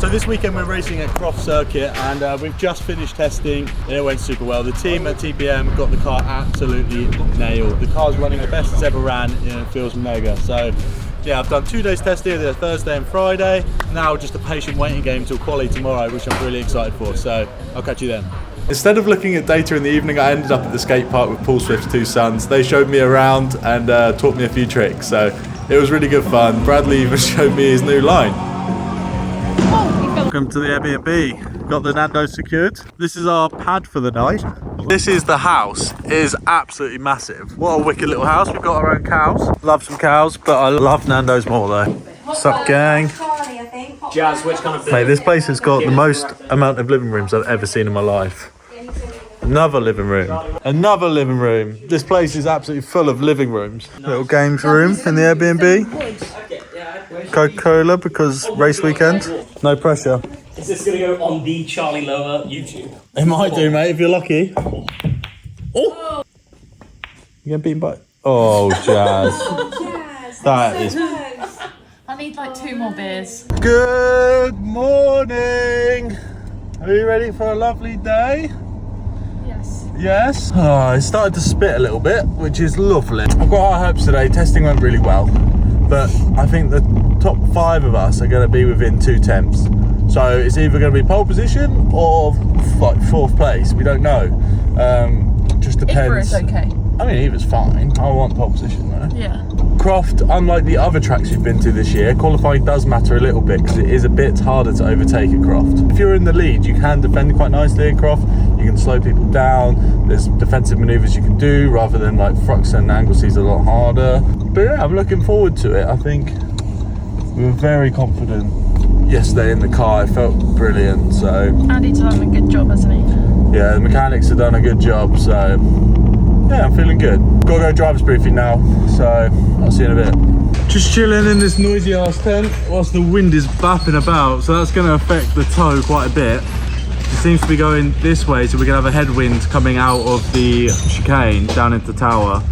So this weekend we're racing at Croft circuit, and we've just finished testing and it went super well. The team at TPM got the car absolutely nailed. The car's running the best it's ever ran and it feels mega. So yeah, I've done 2 days testing, the Thursday and Friday. Now just a patient waiting game till quali tomorrow, which I'm really excited for. So I'll catch you then. Instead of looking at data in the evening, I ended up at the skate park with Paul Swift's 2 sons. They showed me around and taught me a few tricks. So it was really good fun. Bradley even showed me his new line. Welcome to the Airbnb. Got the Nando's secured. This is our pad for the night. This is the house. It is absolutely massive. What a wicked little house. We've got our own cows. Love some cows, but I love Nando's more though. What's up, gang? Jazz, which kind of Mate, this place has got the most amount of living rooms I've ever seen in my life. Another living room. Another living room. This place is absolutely full of living rooms. Little games room in the Airbnb. Coca-Cola because race weekend. No pressure. Is this going to go on the Charlie Lower YouTube? It might do, mate, if you're lucky. Oh! You're getting beaten by... Oh, Jazz. That is... I need like 2 more beers. Good morning! Are you ready for a lovely day? Yes. Yes? Oh, it started to spit a little bit, which is lovely. I've got high hopes today. Testing went really well. But I think the top 5 of us are going to be within 2 temps. So it's either going to be pole position or like 4th place. We don't know. Just depends. Either is okay. I mean, either's fine. I want pole position though. Yeah. Croft, unlike the other tracks you've been to this year, qualifying does matter a little bit because it is a bit harder to overtake at Croft. If you're in the lead, you can defend quite nicely at Croft. You can slow people down. There's defensive manoeuvres you can do rather than like Frux and Anglesey's a lot harder. But yeah, I'm looking forward to it. I think we were very confident yesterday in the car. It felt brilliant. So Andy's done a good job, hasn't he? yeah, the mechanics have done a good job. So yeah, I'm feeling good. Gotta go driver's briefing now, so I'll see you in a bit. Just chilling in this noisy ass tent whilst the wind is bapping about, so that's gonna affect the tow quite a bit. It seems to be going this way, so we're gonna have a headwind coming out of the chicane down into the tower.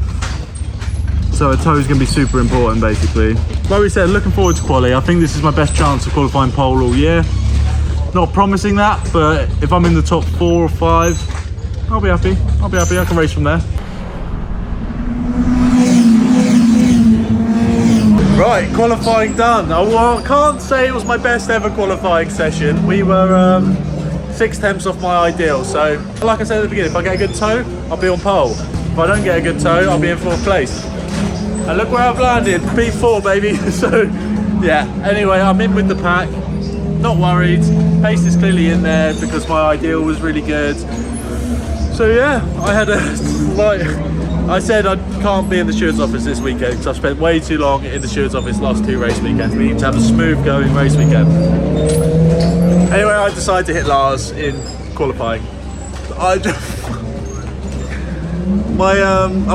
So a tow is gonna be super important basically. Like we said, looking forward to quali. I think this is my best chance of qualifying pole all year. Not promising that, but if I'm in the top 4 or 5, I'll be happy. I can race from there. Right, qualifying done. I can't say it was my best ever qualifying session. We were 6 temps off my ideal. So, like I said at the beginning, if I get a good tow, I'll be on pole. If I don't get a good tow, I'll be in 4th place. And look where I've landed, P4 baby. So, yeah, anyway, I'm in with the pack. Not worried. Pace is clearly in there because my ideal was really good. So yeah, I had a, like I said, I can't be in the steward's office this weekend because I've spent way too long in the steward's office last 2 race weekends. We need to have a smooth going race weekend. Anyway, I decided to hit Lars in qualifying. I've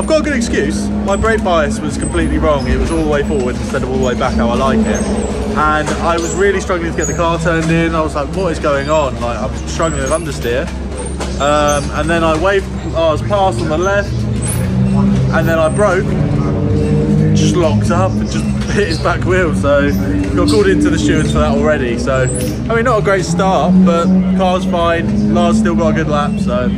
got a good excuse. My brake bias was completely wrong. It was all the way forward instead of all the way back how I like it. And I was really struggling to get the car turned in. I was like, what is going on? Like, I'm struggling with understeer. And then I was past on the left, and then I broke, just locked up and just hit his back wheel. So got called into the stewards for that already. So I mean, not a great start, but car's fine. Lars still got a good lap, so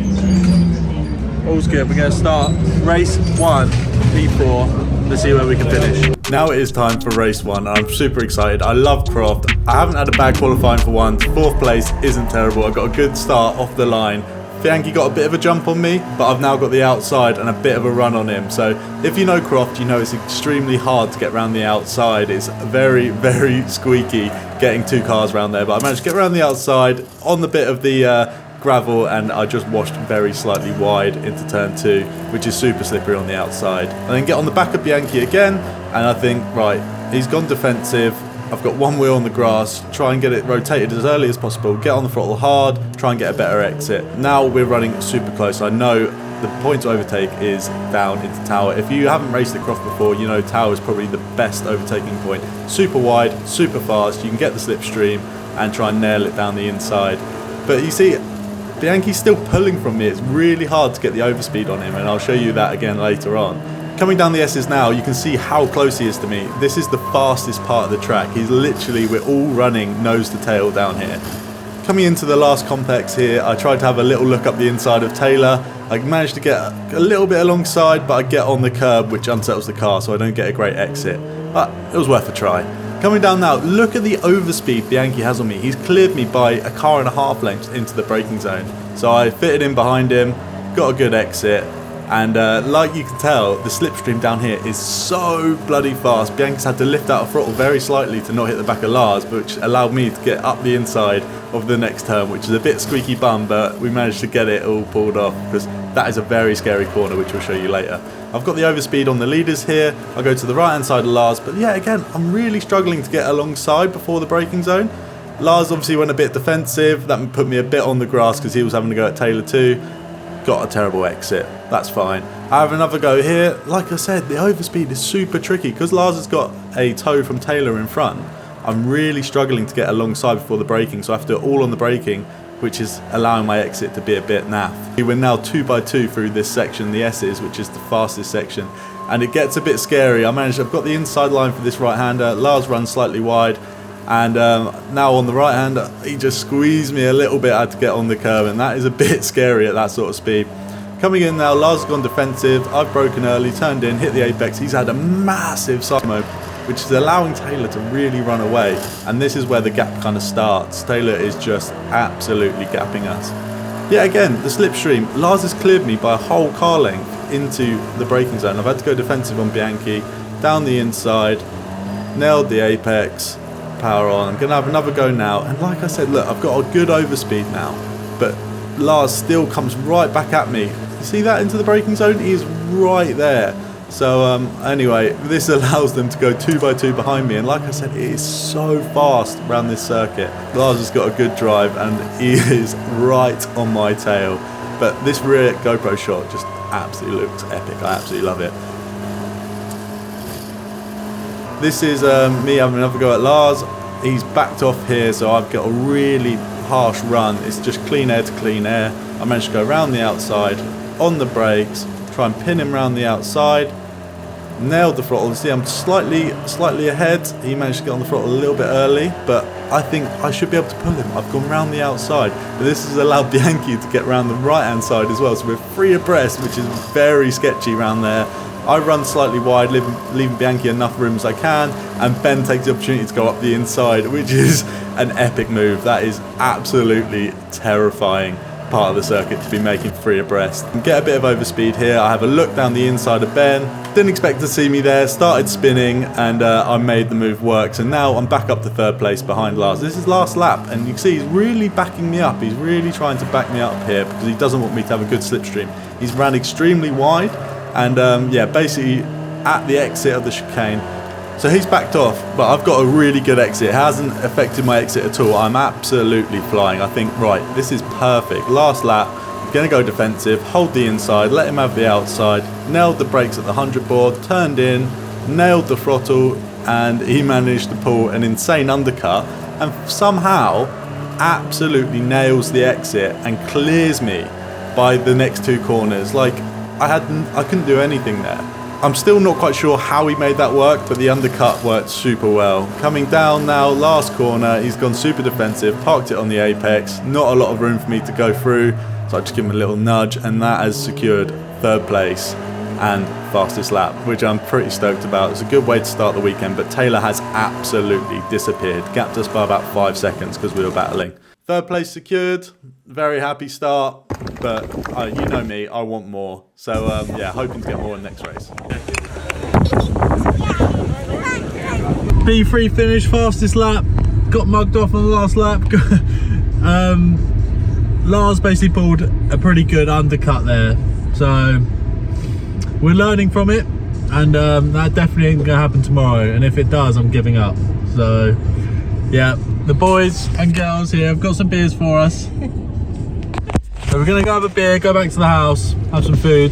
all's good. We're going to start race 1, P4. Let's see where we can finish. Now it is time for race 1. I'm super excited. I love Croft. I haven't had a bad qualifying for once. 4th place isn't terrible. I got a good start off the line. Bianchi got a bit of a jump on me, but I've now got the outside and a bit of a run on him. So if you know Croft, you know it's extremely hard to get around the outside. It's very, very squeaky getting 2 cars around there. But I managed to get around the outside on the bit of the gravel, and I just washed very slightly wide into turn 2, which is super slippery on the outside. And then get on the back of Bianchi again, and I think, right, he's gone defensive. I've got 1 wheel on the grass, try and get it rotated as early as possible, get on the throttle hard, try and get a better exit. Now we're running super close. I know the point to overtake is down into Tower. If you haven't raced the Croft before, you know Tower is probably the best overtaking point. Super wide, super fast, you can get the slipstream and try and nail it down the inside. But you see, Bianchi's still pulling from me. It's really hard to get the overspeed on him, and I'll show you that again later on. Coming down the S's now, you can see how close he is to me. This is the fastest part of the track. He's literally, we're all running nose to tail down here. Coming into the last complex here, I tried to have a little look up the inside of Taylor. I managed to get a little bit alongside, but I get on the curb, which unsettles the car, so I don't get a great exit. But it was worth a try. Coming down now, look at the overspeed Bianchi has on me. He's cleared me by a car and a half lengths into the braking zone. So I fitted in behind him, got a good exit, and like you can tell, the slipstream down here is so bloody fast. Bianchi's had to lift out a throttle very slightly to not hit the back of Lars, which allowed me to get up the inside of the next turn, which is a bit squeaky bum, but we managed to get it all pulled off because that is a very scary corner, which we'll show you later. I've got the overspeed on the leaders here. I go to the right hand side of Lars, but yeah, again, I'm really struggling to get alongside before the braking zone. Lars obviously went a bit defensive. That put me a bit on the grass because he was having to go at Taylor too. Got a terrible exit. That's fine. I have another go here. Like I said, the overspeed is super tricky because Lars has got a tow from Taylor in front. I'm really struggling to get alongside before the braking, so I have to do it all on the braking, which is allowing my exit to be a bit naff. We're now 2 by 2 through this section, the S's, which is the fastest section, and it gets a bit scary. I've got the inside line for this right-hander. Lars runs slightly wide, and now on the right-hander, he just squeezed me a little bit. I had to get on the curb, and that is a bit scary at that sort of speed. Coming in now, Lars has gone defensive. I've broken early, turned in, hit the apex. He's had a massive side mode, which is allowing Taylor to really run away, and this is where the gap kind of starts. Taylor is just absolutely gapping us. Yet again, the slipstream, Lars has cleared me by a whole car length into the braking zone. I've had to go defensive on Bianchi, down the inside, nailed the apex, power on. I'm going to have another go now, and like I said, look, I've got a good overspeed now, but Lars still comes right back at me. You see that into the braking zone? He is right there. So anyway, this allows them to go 2 by 2 behind me, and like I said, it is so fast around this circuit. Lars has got a good drive and he is right on my tail, but this rear GoPro shot just absolutely looks epic. I absolutely love it. This is me having another go at Lars. He's backed off here, so I've got a really harsh run. It's just clean air to clean air. I managed to go around the outside on the brakes, try and pin him around the outside, nailed the throttle. You see, I'm slightly ahead. He managed to get on the throttle a little bit early, but I think I should be able to pull him. I've gone round the outside, but this has allowed Bianchi to get round the right hand side as well, so we're free abreast, which is very sketchy around there. I run slightly wide, leaving Bianchi enough room as I can, and Ben takes the opportunity to go up the inside, which is an epic move. That is absolutely terrifying part of the circuit to be making free abreast. Get a bit of overspeed here. I have a look down the inside of Ben. Didn't expect to see me there. Started spinning, and I made the move work. So now I'm back up to third place behind Lars. This is last lap, and you can see he's really backing me up. He's really trying to back me up here because he doesn't want me to have a good slipstream. He's ran extremely wide, and yeah, basically at the exit of the chicane. So he's backed off, but I've got a really good exit. It hasn't affected my exit at all. I'm absolutely flying. I think, right, this is perfect. Last lap, I'm going to go defensive, hold the inside, let him have the outside, nailed the brakes at the 100 board, turned in, nailed the throttle, and he managed to pull an insane undercut and somehow absolutely nails the exit and clears me by the next 2 corners. Like, I couldn't do anything there. I'm still not quite sure how he made that work, but the undercut worked super well. Coming down now, last corner, he's gone super defensive, parked it on the apex, not a lot of room for me to go through, so I just give him a little nudge, and that has secured third place and fastest lap, which I'm pretty stoked about. It's a good way to start the weekend, but Taylor has absolutely disappeared, gapped us by about 5 seconds because we were battling. Third place secured, very happy start, but you know me, I want more. So yeah, hoping to get more in the next race. B3 finish, fastest lap, got mugged off on the last lap. Lars basically pulled a pretty good undercut there, so we're learning from it, and that definitely ain't gonna happen tomorrow, and if it does, I'm giving up. So yeah, the boys and girls here have got some beers for us. So we're gonna go have a beer, go back to the house, have some food,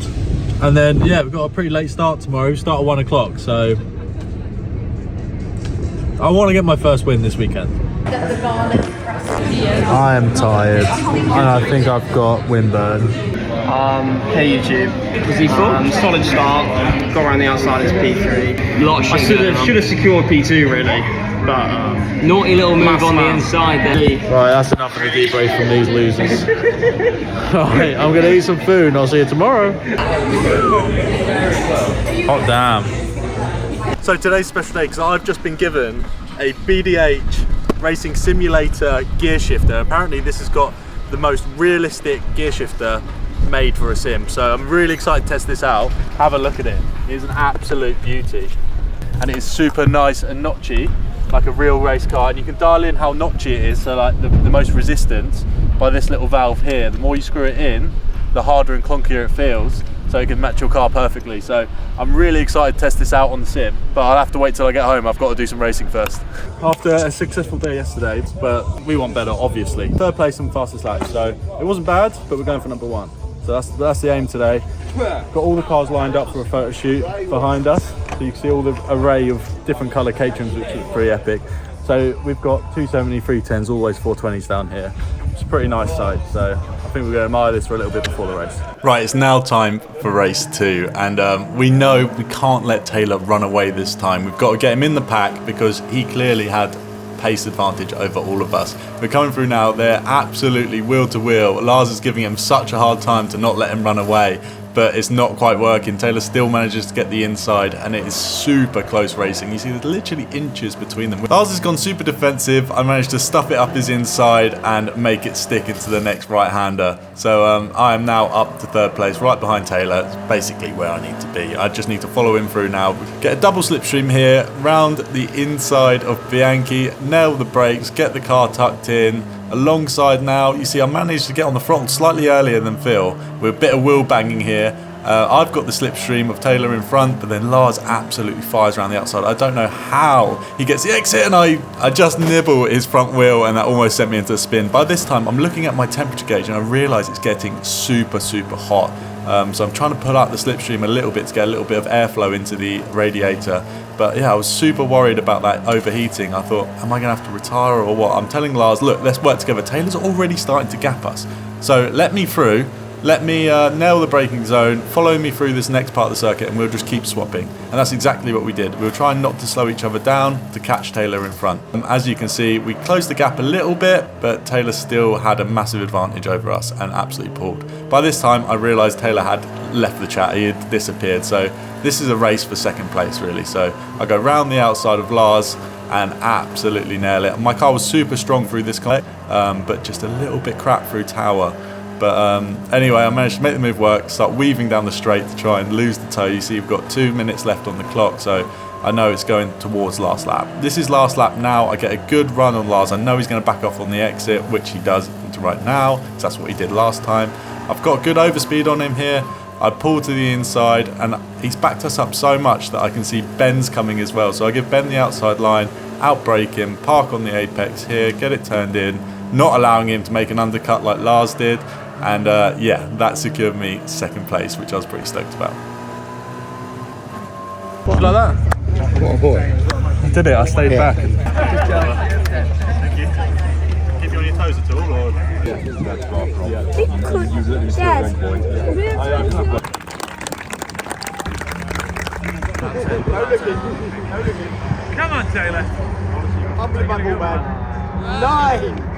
and then yeah, we've got a pretty late start tomorrow. We start at 1 o'clock, so I want to get my first win this weekend. I am tired, and I think I've got windburn. Hey YouTube. Was he full? Solid start. Got around the outside as P3. Lot of I shit should have secured P2 really, but naughty little move on the man. inside there. Right, that's enough of the debrief from these losers. Right, I'm gonna eat some food and I'll see you tomorrow. Hot damn. So today's special day because I've just been given a BDH Racing Simulator gear shifter. Apparently this has got the most realistic gear shifter made for a sim. So I'm really excited to test this out. Have a look at it. It is an absolute beauty. And it is super nice and notchy, like a real race car. And you can dial in how notchy it is. So like the most resistance by this little valve here. The more you screw it in, the harder and clunkier it feels. So it can match your car perfectly. So I'm really excited to test this out on the sim, but I'll have to wait till I get home. I've got to do some racing first. After a successful day yesterday, but we want better, obviously. Third place and fastest lap, so it wasn't bad, but we're going for number one. So that's the aim today. Got all the cars lined up for a photo shoot behind us, so you can see all the array of different colour Caterhams, which is pretty epic. So we've got 270 310s, always 420s down here. It's a pretty nice sight, so I think we're going to admire this for a little bit before the race. Right, it's now time for race 2, and we know we can't let Taylor run away this time. We've got to get him in the pack because he clearly had pace advantage over all of us. We're coming through now, they're absolutely wheel to wheel. Lars is giving him such a hard time to not let him run away, but it's not quite working. Taylor still manages to get the inside, and it is super close racing. You see there's literally inches between them. Lars has gone super defensive. I managed to stuff it up his inside and make it stick into the next right-hander. So I am now up to third place, right behind Taylor. It's basically where I need to be. I just need to follow him through now. Get a double slipstream here, round the inside of Bianchi, nail the brakes, get the car tucked in. Alongside now, you see I managed to get on the throttle slightly earlier than Phil. With a bit of wheel banging here. I've got the slipstream of Taylor in front, but then Lars absolutely fires around the outside. I don't know how he gets the exit, and I just nibble his front wheel, and that almost sent me into a spin. By this time, I'm looking at my temperature gauge, and I realise it's getting super, super hot. So I'm trying to pull out the slipstream a little bit to get a little bit of airflow into the radiator. But yeah, I was super worried about that overheating. I thought, am I going to have to retire or what? I'm telling Lars, look, let's work together. Taylor's already starting to gap us. So let me through. Let me nail the braking zone, follow me through this next part of the circuit, and we'll just keep swapping. And that's exactly what we did. We were trying not to slow each other down to catch Taylor in front. As you can see, we closed the gap a little bit, but Taylor still had a massive advantage over us and absolutely pulled. By this time, I realised Taylor had left the chat. He had disappeared. So this is a race for second place, really. So I go round the outside of Lars and absolutely nail it. My car was super strong through this car, but just a little bit crap through Tower. But anyway, I managed to make the move work, start weaving down the straight to try and lose the toe. You see you've got 2 minutes left on the clock, so I know it's going towards last lap. This is last lap now. I get a good run on Lars. I know he's going to back off on the exit, which he does right now, because that's what he did last time. I've got good overspeed on him here. I pull to the inside, and he's backed us up so much that I can see Ben's coming as well. So I give Ben the outside line, outbrake him, park on the apex here, get it turned in, not allowing him to make an undercut like Lars did. And yeah, that secured me second place, which I was pretty stoked about. What like that? What a boy. I did it, I stayed back. Thank you. Keep you on your toes at all? Or? Come on, Taylor. Unbelievable, man. 9!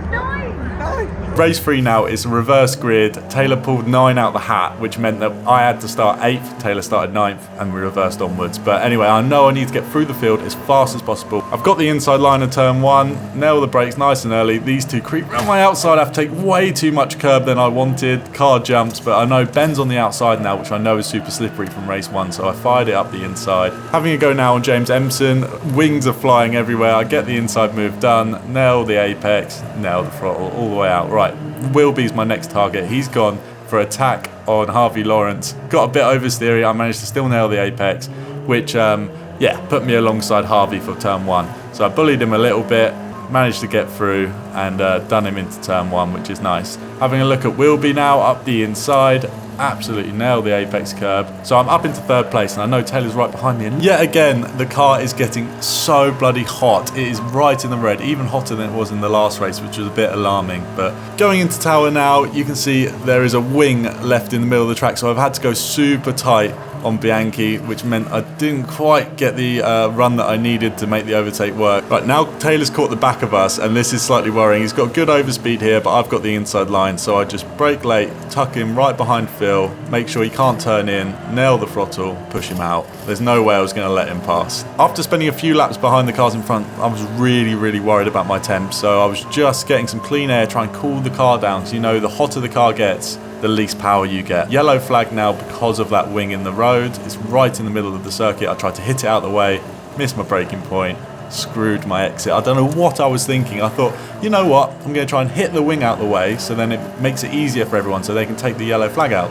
Race 3 now is a reverse grid. Taylor pulled 9 out the hat, which meant that I had to start 8th, Taylor started 9th, and we reversed onwards. But anyway, I know I need to get through the field as fast as possible. I've got the inside line of turn 1, nail the brakes nice and early. These two creep around my outside. I have to take way too much curb than I wanted. Car jumps, but I know Ben's on the outside now, which I know is super slippery from race 1, so I fired it up the inside. Having a go now on James Empson. Wings are flying everywhere. I get the inside move done, nail the apex, nail the throttle all the way out. Right, Wilby's my next target. He's gone for attack on Harvey Lawrence. Got a bit oversteery. I managed to still nail the apex, which yeah, put me alongside Harvey for turn 1. So I bullied him a little bit, managed to get through and done him into turn 1, which is nice. Having a look at Wilby now, up the inside. absolutely nail the apex curb. So I'm up into 3rd place, and I know Taylor's right behind me. And yet again, the car is getting so bloody hot. It is right in the red, even hotter than it was in the last race, which was a bit alarming. But going into tower now, you can see there is a wing left in the middle of the track, so I've had to go super tight on Bianchi, which meant I didn't quite get the run that I needed to make the overtake work. Right, now Taylor's caught the back of us, and this is slightly worrying. He's got good overspeed here, but I've got the inside line, so I just brake late, tuck him right behind Phil, make sure he can't turn in, nail the throttle, push him out. There's no way I was going to let him pass. After spending a few laps behind the cars in front, I was really worried about my temps, so I was just getting some clean air, trying to cool the car down, because you know the hotter the car gets, the least power you get. Yellow flag now because of that wing in the road. It's right in the middle of the circuit. I tried to hit it out of the way, missed my braking point, screwed my exit. I don't know what I was thinking. I thought, you know what, I'm going to try and hit the wing out the way, so then it makes it easier for everyone, so they can take the yellow flag out.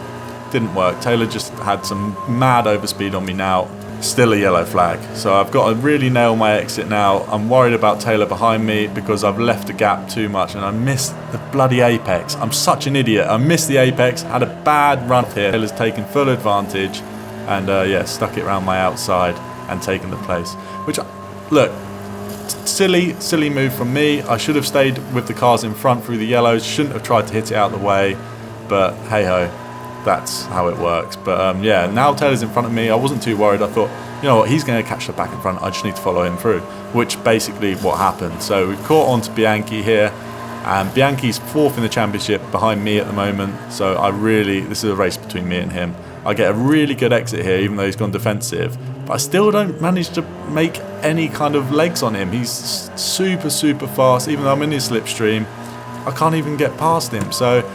Didn't work. Taylor just had some mad overspeed on me now. Still a yellow flag. So I've got to really nail my exit now. I'm worried about Taylor behind me because I've left a gap too much and I missed the bloody apex. I'm such an idiot. I missed the apex, had a bad run here. Taylor's taken full advantage and yeah, stuck it around my outside and taken the place. Which, look, silly move from me. I should have stayed with the cars in front through the yellows. Shouldn't have tried to hit it out of the way. But hey ho. That's how it works. But yeah, now Taylor's in front of me. I wasn't too worried. I thought, you know what, he's going to catch the back in front. I just need to follow him through, which basically what happened. So we've caught on to Bianchi here, and Bianchi's 4th in the championship behind me at the moment. So this is a race between me and him. I get a really good exit here, even though he's gone defensive. But I still don't manage to make any kind of legs on him. He's super fast. Even though I'm in his slipstream, I can't even get past him. So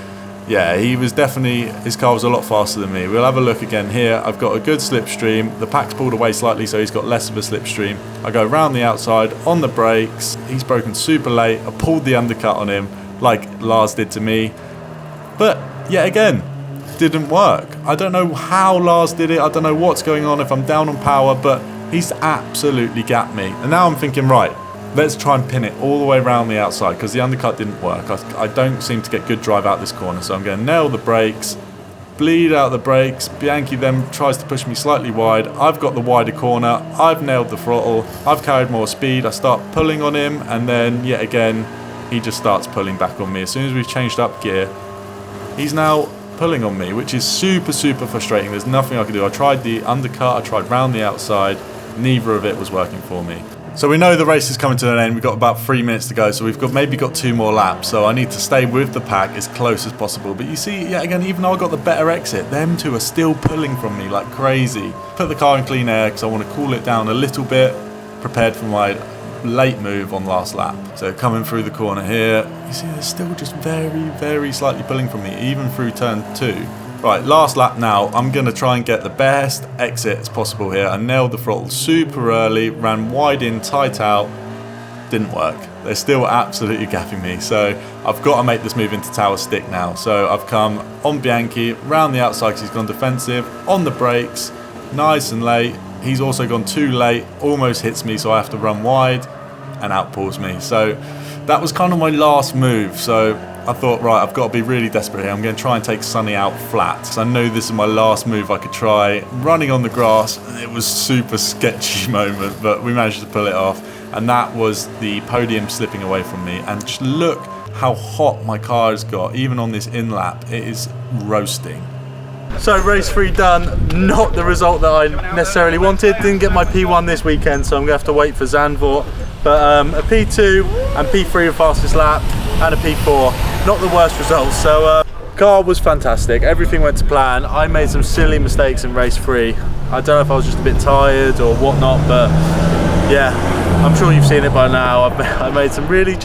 yeah, his car was a lot faster than me. We'll have a look again here. I've got a good slipstream. The pack's pulled away slightly, so he's got less of a slipstream. I go round the outside on the brakes. He's broken super late. I pulled the undercut on him like Lars did to me. But yet again, didn't work. I don't know how Lars did it. I don't know what's going on, if I'm down on power, but he's absolutely gapped me. And now I'm thinking, right, let's try and pin it all the way around the outside because the undercut didn't work. I don't seem to get good drive out this corner, so I'm going to nail the brakes, bleed out the brakes. Bianchi then tries to push me slightly wide. I've got the wider corner. I've nailed the throttle. I've carried more speed. I start pulling on him, and then yet again, he just starts pulling back on me. As soon as we've changed up gear, he's now pulling on me, which is super frustrating. There's nothing I can do. I tried the undercut. I tried round the outside. Neither of it was working for me. So we know the race is coming to an end. We've got about 3 minutes to go, so we've maybe got 2 more laps. So I need to stay with the pack as close as possible. But you see, yeah, again, even though I got the better exit, them two are still pulling from me like crazy. Put the car in clean air because I want to cool it down a little bit, prepared for my late move on last lap. So coming through the corner here, you see they're still just very slightly pulling from me, even through turn 2. Right, last lap now. I'm going to try and get the best exit as possible here. I nailed the throttle super early, ran wide in, tight out. Didn't work. They're still absolutely gapping me. So I've got to make this move into tower stick now. So I've come on Bianchi, round the outside because he's gone defensive, on the brakes, nice and late. He's also gone too late, almost hits me, so I have to run wide and outpulls me. So that was kind of my last move. So I thought, right, I've got to be really desperate here. I'm going to try and take Sonny out flat. So I know this is my last move I could try. Running on the grass, it was super sketchy moment, but we managed to pull it off. And that was the podium slipping away from me. And just look how hot my car has got, even on this in-lap. It is roasting. So race 3 done, not the result that I necessarily wanted. Didn't get my P1 this weekend, so I'm going to have to wait for Zandvoort. But a P2 and P3 the fastest lap, and a P4, not the worst results. So car was fantastic, everything went to plan. I made some silly mistakes in race 3. I don't know if I was just a bit tired or whatnot, but yeah, I'm sure you've seen it by now. I made some really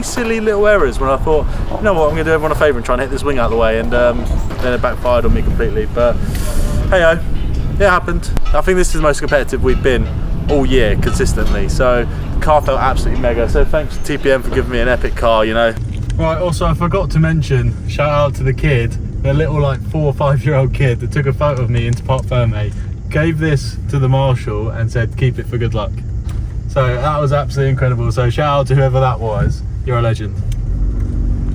silly little errors when I thought, you know what, I'm going to do everyone a favour and try and hit this wing out of the way, and then it backfired on me completely. But hey ho, it happened. I think this is the most competitive we've been all year consistently, so the car felt absolutely mega. So thanks to TPM for giving me an epic car, you know. Right, also I forgot to mention, shout out to the kid, the little like 4 or 5 year old kid that took a photo of me into Parc Fermé, gave this to the marshal and said keep it for good luck. So that was absolutely incredible. So shout out to whoever that was, you're a legend.